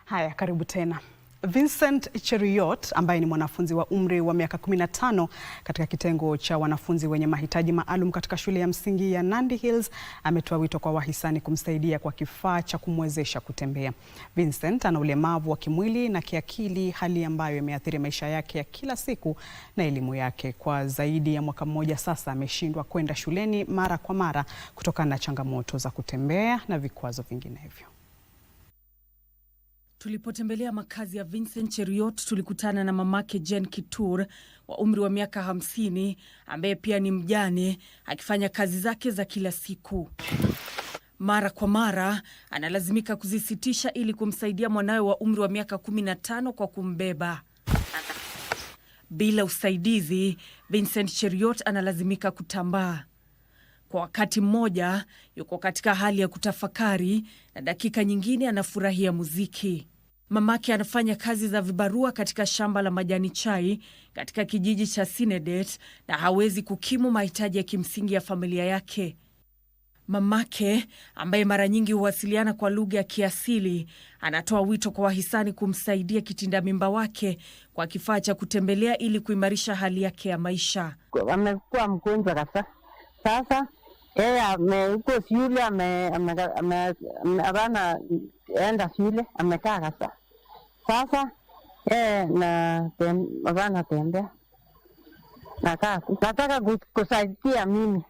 Haya, karibu tena. Vincent Cheruiyot ambaye ni mwanafunzi wa umri wa miaka 15 katika kitengo cha wanafunzi wenye mahitaji maalum katika shule ya msingi ya Nandi Hills ametoa wito kwa wahisani kumsaidia kwa kifaa cha kumwezesha kutembea. Vincent ana ulemavu wa kimwili na kiakili, hali ambayo imeathiri maisha yake ya kila siku na elimu yake. Kwa zaidi ya mwaka mmoja sasa ameshindwa kwenda shuleni mara kwa mara kutokana na changamoto za kutembea na vikwazo vinginevyo. Tulipotembelea makazi ya Vincent Cheruiyot tulikutana na mamake Jen Kitur wa umri wa miaka 50 ambaye pia ni mjane akifanya kazi zake za kila siku. Mara kwa mara analazimika kuzisitisha ili kumsaidia mwanawe wa umri wa miaka 15 kwa kumbeba. Bila usaidizi, Vincent Cheruiyot analazimika kutambaa. Kwa wakati mmoja yuko katika hali ya kutafakari na dakika nyingine anafurahia muziki. Mamake anafanya kazi za vibarua katika shamba la majani chai katika kijiji cha Sinedet na hawezi kukimu mahitaji ya kimsingi ya familia yake. Mamake, ambaye mara nyingi huwasiliana kwa lugha ya kiasili, anatoa wito kwa wahisani kumsaidia kitinda mimba wake kwa kifaa cha kutembelea ili kuimarisha hali yake ya maisha. Amekuwa mgonjwa kabisa. Sasa yuko shule abana enda shule amekaa kabisa. Sasa abana tembea. Nataka kusaidia mimi.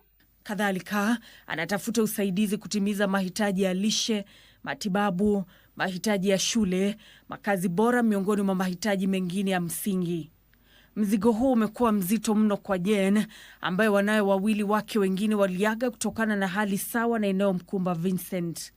Kadhalika anatafuta usaidizi kutimiza mahitaji ya lishe, matibabu, mahitaji ya shule, makazi bora miongoni mwa mahitaji mengine ya msingi. Mzigo huu umekuwa mzito mno kwa Jen ambaye wanawe wawili wake wengine waliaga kutokana na hali sawa na inayomkumba Vincent.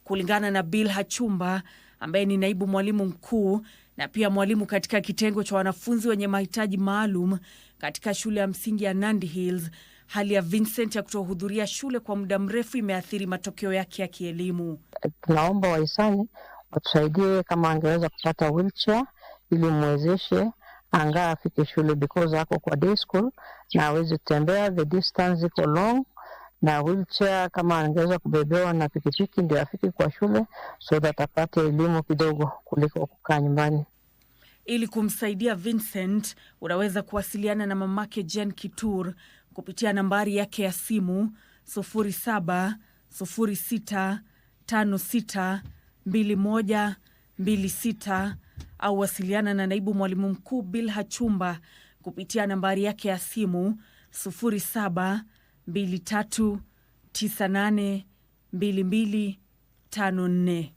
Kulingana na Bill Hachumba ambaye ni naibu mwalimu mkuu na pia mwalimu katika kitengo cha wanafunzi wenye mahitaji maalum katika shule ya msingi ya Nandi Hills, hali ya Vincent ya kutohudhuria shule kwa muda mrefu imeathiri matokeo yake ya kielimu. Tunaomba wahisani watusaidie kama angeweza kupata wheelchair ili mwezeshe anga afike shule because ako kwa day school na hawezi kutembea, the distance iko long, na wheelchair kama angeweza kubebewa na pikipiki ndio afike kwa shule so that apate elimu kidogo kuliko kukaa nyumbani. Ili kumsaidia Vincent, unaweza kuwasiliana na mamake Jen Kitur kupitia nambari yake ya simu 0706562126 au wasiliana na naibu mwalimu mkuu Bill Hachumba kupitia nambari yake ya simu 0723982254.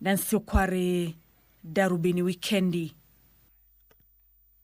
Nancy Okware, Darubini Wikendi.